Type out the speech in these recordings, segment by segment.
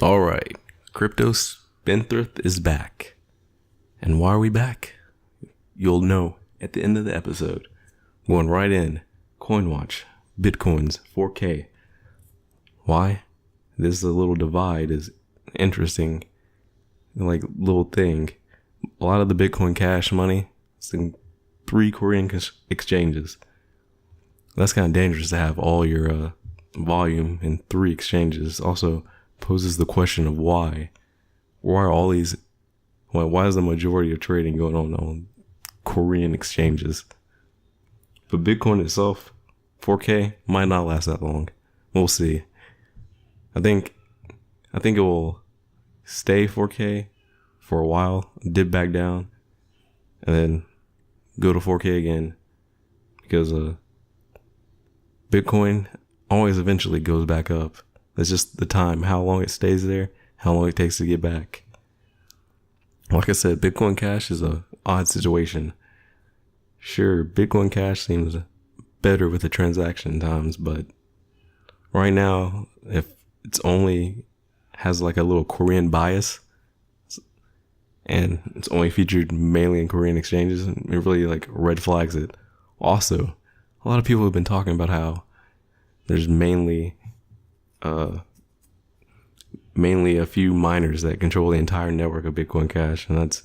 All right, Crypto Spendthrift is back. And why are we back? You'll know at the end of the episode. Going right in, CoinWatch, Bitcoins, 4K. Why? This little divide is interesting, like little thing. A lot of the Bitcoin Cash money is in 3 Korean exchanges. That's kind of dangerous to have all your volume in 3 exchanges. Also poses the question of why. Why are all these? Why is the majority of trading going on Korean exchanges? But Bitcoin itself, 4K, might not last that long. We'll see. I think it will stay 4K for a while, dip back down, and then go to 4K again, because Bitcoin always eventually goes back up. It's just the time, how long it stays there, how long it takes to get back. Like I said, Bitcoin Cash is a odd situation. Sure, Bitcoin Cash seems better with the transaction times, but right now, if it's only has like a little Korean bias and it's only featured mainly in Korean exchanges, it really like red flags it. Also, a lot of people have been talking about how there's mainly a few miners that control the entire network of Bitcoin Cash, and that's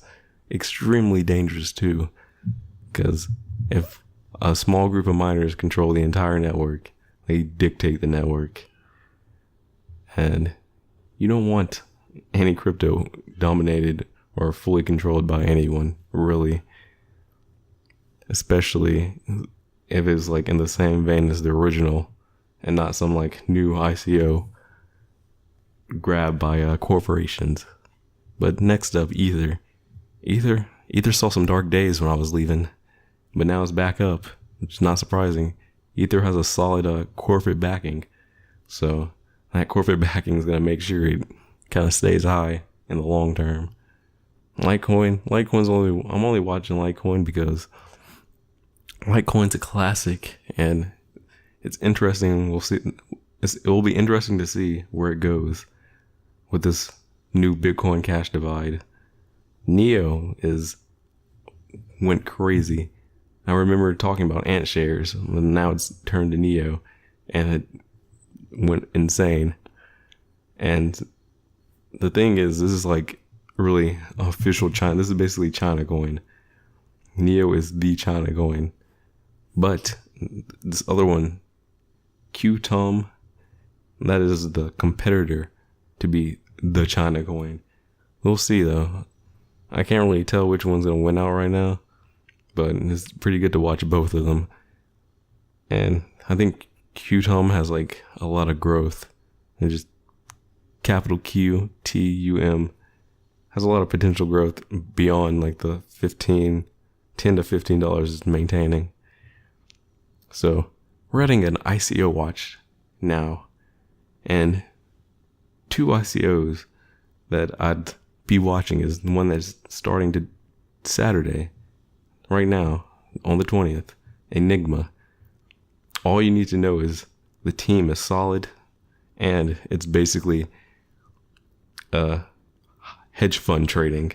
extremely dangerous too, because if a small group of miners control the entire network, they dictate the network, and you don't want any crypto dominated or fully controlled by anyone, really, especially if it's like in the same vein as the original and not some like new ICO grabbed by corporations. But next up, Ether saw some dark days when I was leaving, but now it's back up, which is not surprising. Ether has a solid corporate backing, so that corporate backing is going to make sure it kind of stays high in the long term. I'm only watching Litecoin because Litecoin's a classic, and it's interesting. We'll see. It will be interesting to see where it goes with this new Bitcoin Cash divide. Neo went crazy. I remember talking about ant shares, but now it's turned to Neo, and it went insane. And the thing is, this is like really official China. This is basically China coin. Neo is the China coin. But this other one, Qtum, that is the competitor to be the China coin. We'll see though. I can't really tell which one's gonna win out right now, but it's pretty good to watch both of them. And I think Qtum has like a lot of growth. And just capital QTUM has a lot of potential growth beyond like the $10 to $15 it's maintaining. So we're adding an ICO watch now, and 2 ICOs that I'd be watching is the one that's starting to Saturday, right now, on the 20th, Enigma. All you need to know is the team is solid, and it's basically hedge fund trading.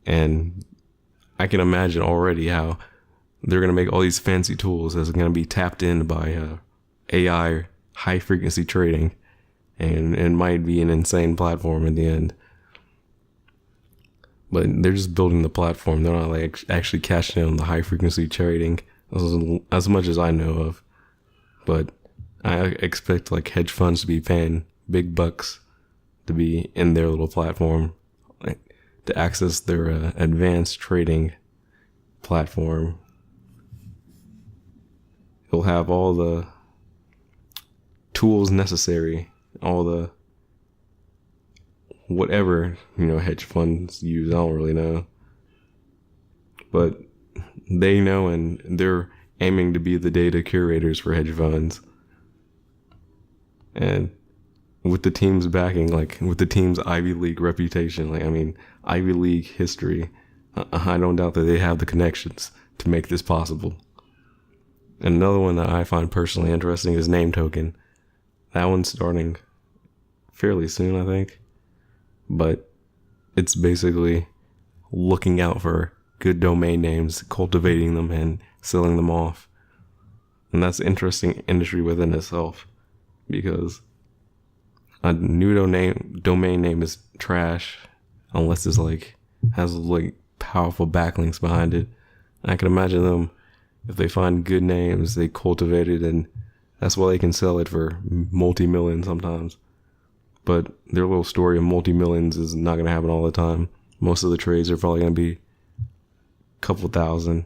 And I can imagine already how they're going to make all these fancy tools that's going to be tapped in by AI high frequency trading, and it might be an insane platform in the end. But they're just building the platform. They're not like actually cashing in on the high frequency trading as much as I know of. But I expect like hedge funds to be paying big bucks to be in their little platform, to access their advanced trading platform. He'll have all the tools necessary, all the whatever, hedge funds use. I don't really know. But they know, and they're aiming to be the data curators for hedge funds. And with the team's backing, like with the team's Ivy League reputation, Ivy League history, I don't doubt that they have the connections to make this possible. And another one that I find personally interesting is Nametoken. That one's starting fairly soon, I think. But it's basically looking out for good domain names, cultivating them, and selling them off. And that's an interesting industry within itself, because a new domain name is trash unless it's like has like powerful backlinks behind it. I can imagine them, if they find good names, they cultivate it, and that's why they can sell it for multi-millions sometimes. But their little story of multi-millions is not going to happen all the time. Most of the trades are probably going to be a couple thousand,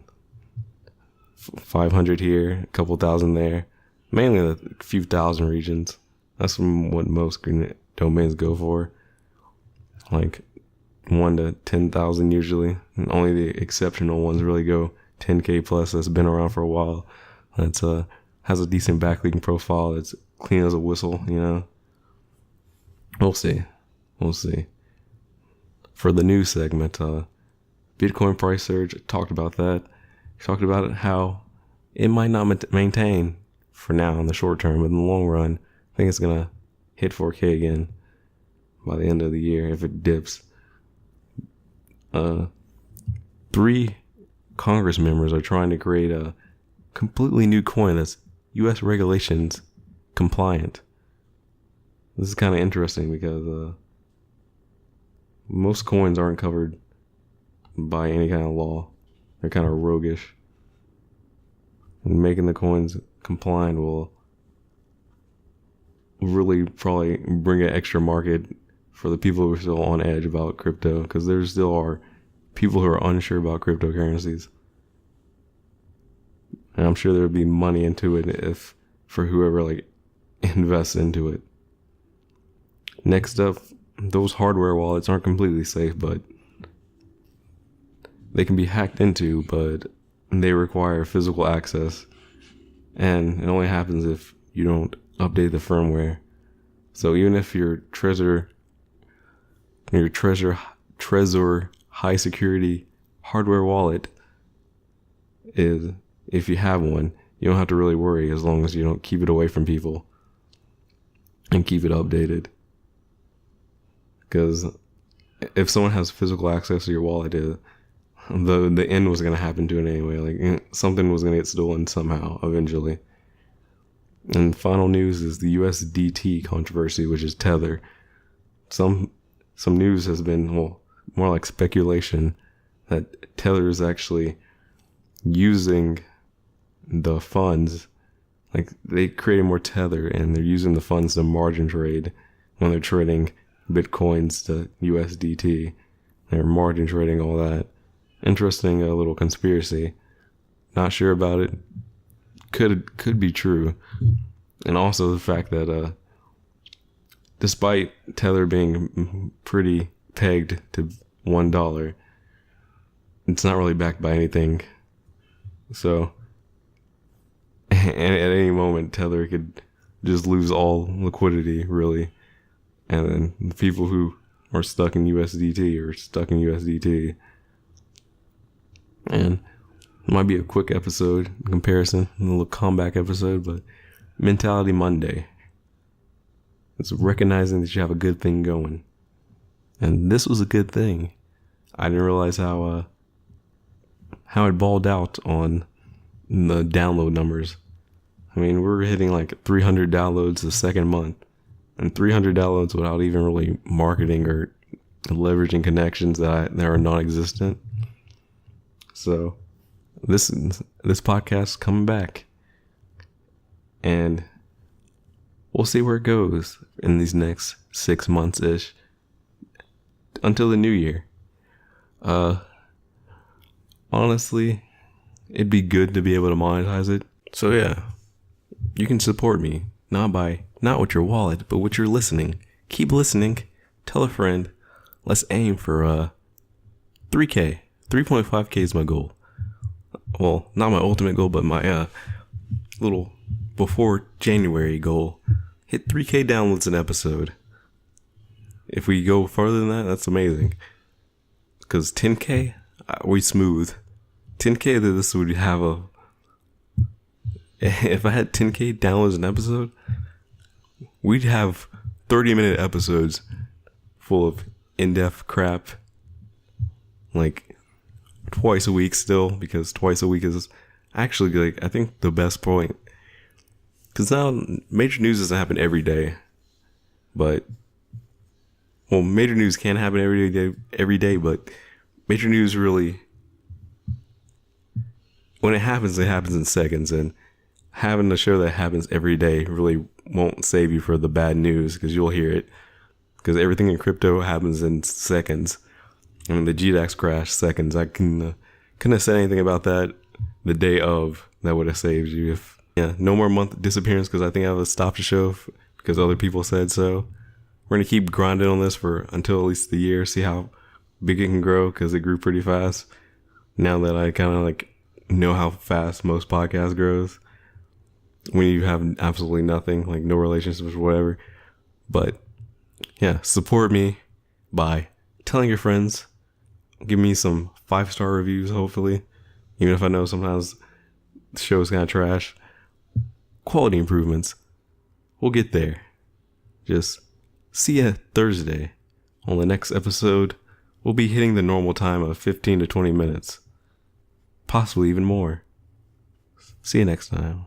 500 here, a couple thousand there. Mainly a few thousand regions. That's what most domains go for. Like 1 to 10,000 usually. And only the exceptional ones really go 10K plus. That's been around for a while. That's has a decent backlinking profile. It's clean as a whistle, you know. We'll see. For the news segment, Bitcoin price surge, talked about that. Talked about how it might not maintain for now in the short term, but in the long run, I think it's going to hit 4K again by the end of the year if it dips. 3 Congress members are trying to create a completely new coin that's US regulations compliant. This is kind of interesting because most coins aren't covered by any kind of law. They're kind of roguish. And making the coins compliant will really probably bring an extra market for the people who are still on edge about crypto, because there still are people who are unsure about cryptocurrencies. And I'm sure there would be money into it if for whoever like invests into it. Next up, those hardware wallets aren't completely safe, but they can be hacked into, but they require physical access. And it only happens if you don't update the firmware. So even if your Trezor high security hardware wallet is, if you have one, you don't have to really worry as long as you don't keep it away from people and keep it updated. Because if someone has physical access to your wallet, the end was going to happen to it anyway. Like something was going to get stolen somehow eventually. And final news is the USDT controversy, which is Tether. Some news has been, well, more like speculation, that Tether is actually using the funds. Like they created more Tether and they're using the funds to margin trade when they're trading Bitcoins to USDT. They're margin trading all that. Interesting little conspiracy. Not sure about it. Could be true. And also the fact that despite Tether being pretty pegged to $1, it's not really backed by anything. So at any moment Tether could just lose all liquidity, really. And then the people who are stuck in USDT are stuck in USDT. And it might be a quick episode in comparison, a little comeback episode, but Mentality Monday. It's recognizing that you have a good thing going. And this was a good thing. I didn't realize how it balled out on the download numbers. I mean, we're hitting like 300 downloads the second month. And 300 downloads without even really marketing or leveraging connections that are non-existent. So this podcast is coming back. And we'll see where it goes in these next 6 months-ish. Until the new year. Honestly, it'd be good to be able to monetize it. So yeah, you can support me. Not with your wallet, but with your listening. Keep listening. Tell a friend. Let's aim for 3K. 3.5K is my goal. Well, not my ultimate goal, but my little before January goal. Hit 3K downloads an episode. If we go farther than that, that's amazing. Because 10K, we smooth. 10K, this would have a... If I had 10K downloads an episode, we'd have 30-minute episodes full of in-depth crap, like twice a week still, because twice a week is actually, like, I think the best point. Because now major news doesn't happen every day, but, well, major news can happen every day, but major news really, when it happens in seconds, and having a show that happens every day really won't save you for the bad news, because you'll hear it, because everything in crypto happens in seconds. I mean, the GDAX crash, seconds. I couldn't have said anything about that the day of. That would have saved you. If no more month disappearance, because I think I have to stop the show because other people said so. We're gonna keep grinding on this until at least the year, see how big it can grow, because it grew pretty fast. Now that I kind of like know how fast most podcasts grows, when you have absolutely nothing, like no relationships or whatever. But yeah, support me by telling your friends, give me some 5-star reviews, hopefully, even if I know sometimes the show's kind of trash. Quality improvements, we'll get there. Just see ya Thursday. On the next episode, we'll be hitting the normal time of 15 to 20 minutes, possibly even more. See you next time.